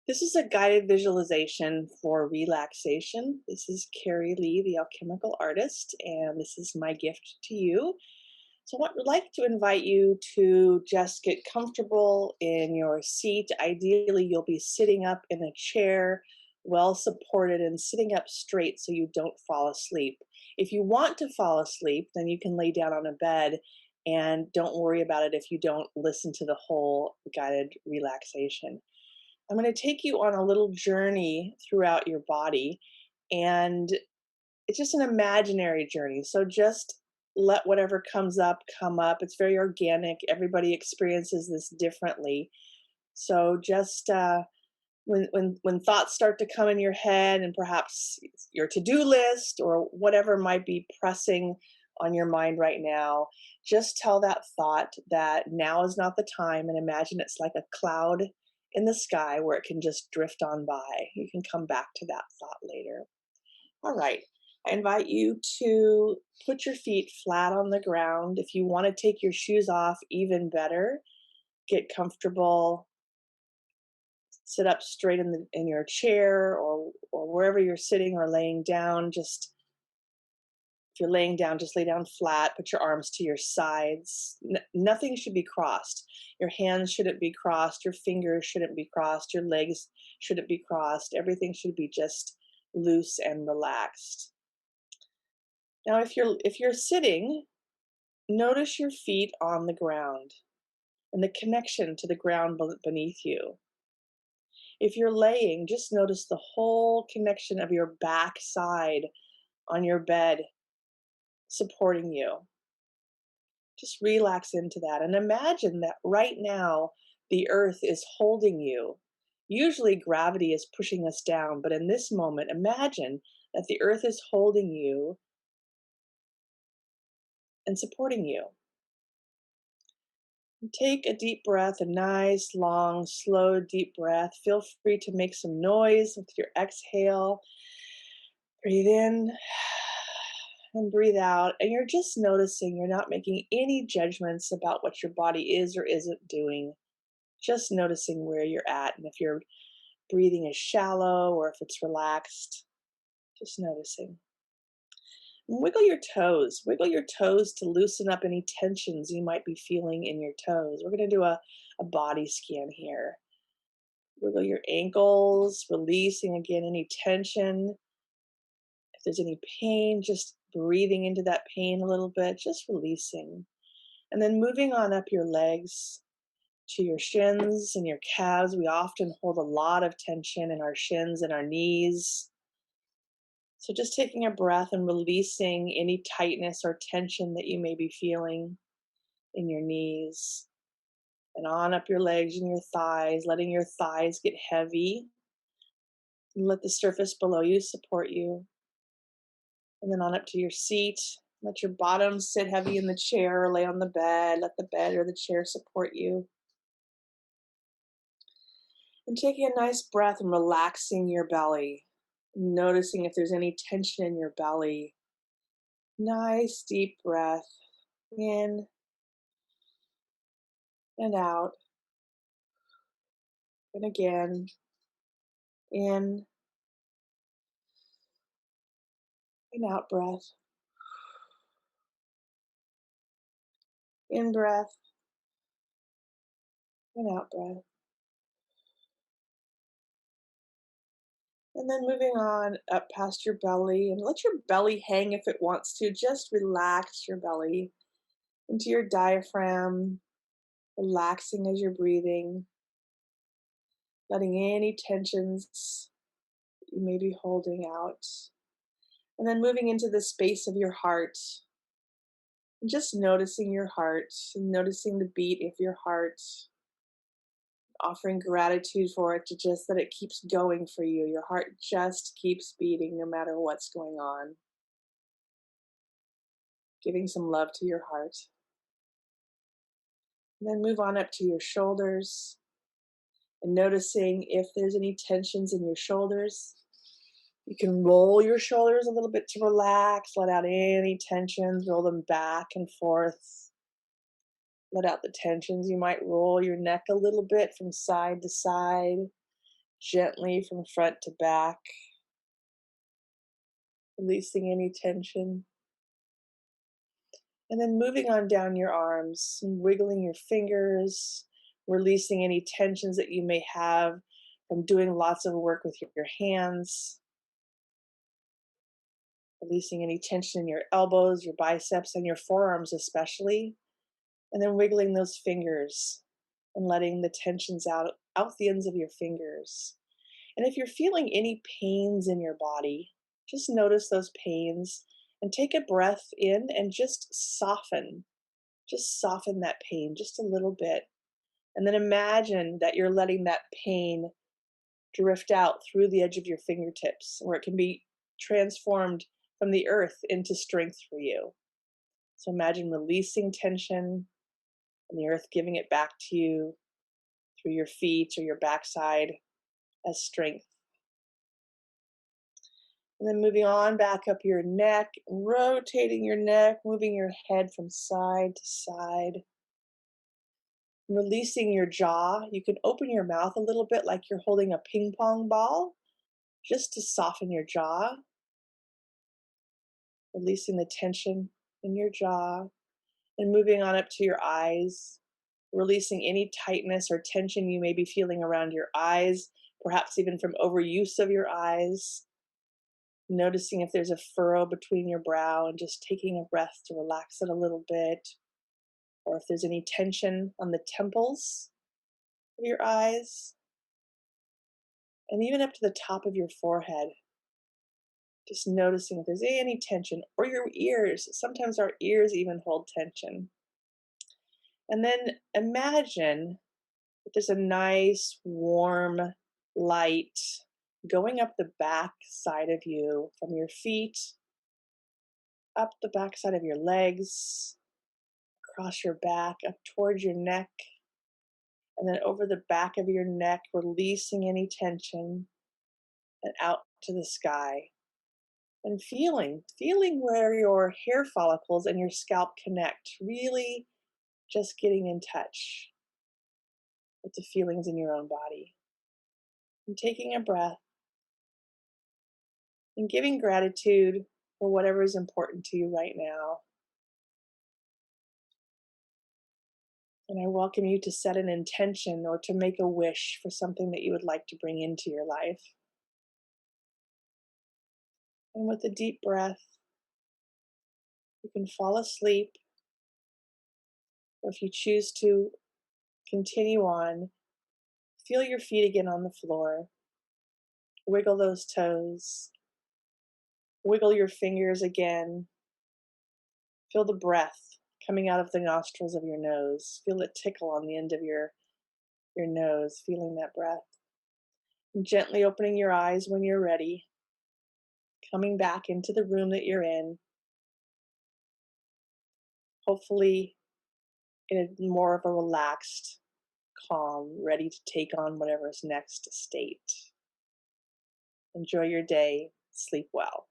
This is a guided visualization for relaxation. This is Kerry Lee, the alchemical artist, and this is my gift to you. So, I would like to invite you to just get comfortable in your seat. Ideally, you'll be sitting up in a chair, well supported, and sitting up straight so you don't fall asleep. If you want to fall asleep, then you can lay down on a bed and don't worry about it if you don't listen to the whole guided relaxation. I'm going to take you on a little journey throughout your body, and it's just an imaginary journey. So just let whatever comes up come up. It's very organic. Everybody experiences this differently. So just when thoughts start to come in your head, and perhaps your to-do list or whatever might be pressing on your mind right now, just tell that thought that now is not the time, and imagine it's like a cloud in the sky where it can just drift on by. You can come back to that thought later. All right. I invite you to put your feet flat on the ground. If you want to take your shoes off, even better. Get comfortable. Sit up straight in your chair, or wherever you're sitting or laying down. Just if you're laying down, just lay down flat. Put your arms to your sides. Nothing should be crossed. Your hands shouldn't be crossed. Your fingers shouldn't be crossed. Your legs shouldn't be crossed. Everything should be just loose and relaxed. Now, if you're sitting, notice your feet on the ground and the connection to the ground beneath you. If you're laying, just notice the whole connection of your back side on your bed supporting you. Just relax into that and imagine that right now the earth is holding you. Usually gravity is pushing us down, but in this moment, imagine that the earth is holding you and supporting you. Take a deep breath, a nice, long, slow, deep breath. Feel free to make some noise with your exhale. Breathe in and breathe out. And you're just noticing, you're not making any judgments about what your body is or isn't doing. Just noticing where you're at. And if your breathing is shallow or if it's relaxed, just noticing. Wiggle your toes. Wiggle your toes to loosen up any tensions you might be feeling in your toes. We're going to do a body scan here. Wiggle your ankles, releasing again any tension. If there's any pain, just breathing into that pain a little bit, just releasing. And then moving on up your legs to your shins and your calves. We often hold a lot of tension in our shins and our knees. So just taking a breath and releasing any tightness or tension that you may be feeling in your knees. And on up your legs and your thighs, letting your thighs get heavy. And let the surface below you support you. And then on up to your seat. Let your bottom sit heavy in the chair or lay on the bed. Let the bed or the chair support you. And taking a nice breath and relaxing your belly. Noticing if there's any tension in your belly. Nice deep breath in and out. And again, in and out breath. In breath and out breath. And then moving on up past your belly, and let your belly hang if it wants to. Just relax your belly into your diaphragm, relaxing as you're breathing, letting any tensions that you may be holding out. And then moving into the space of your heart, and just noticing your heart, and noticing the beat of your heart, offering gratitude for it, to just that it keeps going for you. Your heart just keeps beating no matter what's going on. Giving some love to your heart. And then move on up to your shoulders and noticing if there's any tensions in your shoulders. You can roll your shoulders a little bit to relax, let out any tensions, roll them back and forth. Let out the tensions. You might roll your neck a little bit from side to side. Gently from front to back, releasing any tension. And then moving on down your arms, and wiggling your fingers, releasing any tensions that you may have from doing lots of work with your hands, releasing any tension in your elbows, your biceps, and your forearms, especially. And then wiggling those fingers and letting the tensions out the ends of your fingers. And if you're feeling any pains in your body, just notice those pains and take a breath in and just soften. Just soften that pain just a little bit. And then imagine that you're letting that pain drift out through the edge of your fingertips, where it can be transformed from the earth into strength for you. So imagine releasing tension and the earth giving it back to you through your feet or your backside as strength. And then moving on back up your neck, rotating your neck, moving your head from side to side. Releasing your jaw. You can open your mouth a little bit like you're holding a ping pong ball, just to soften your jaw. Releasing the tension in your jaw. And moving on up to your eyes. Releasing any tightness or tension you may be feeling around your eyes, perhaps even from overuse of your eyes. Noticing if there's a furrow between your brow and just taking a breath to relax it a little bit. Or if there's any tension on the temples of your eyes. And even up to the top of your forehead. Just noticing if there's any tension, or your ears. Sometimes our ears even hold tension. And then imagine that there's a nice, warm light going up the back side of you, from your feet, up the back side of your legs, across your back, up towards your neck, and then over the back of your neck, releasing any tension, and out to the sky. And feeling where your hair follicles and your scalp connect, really just getting in touch with the feelings in your own body. And taking a breath and giving gratitude for whatever is important to you right now. And I welcome you to set an intention or to make a wish for something that you would like to bring into your life. And with a deep breath, you can fall asleep, or if you choose to continue on, feel your feet again on the floor. Wiggle those toes. Wiggle your fingers again. Feel the breath coming out of the nostrils of your nose. Feel it tickle on the end of your nose, feeling that breath. And gently opening your eyes when you're ready. Coming back into the room that you're in. Hopefully in a more of a relaxed, calm, ready to take on whatever's next state. Enjoy your day. Sleep well.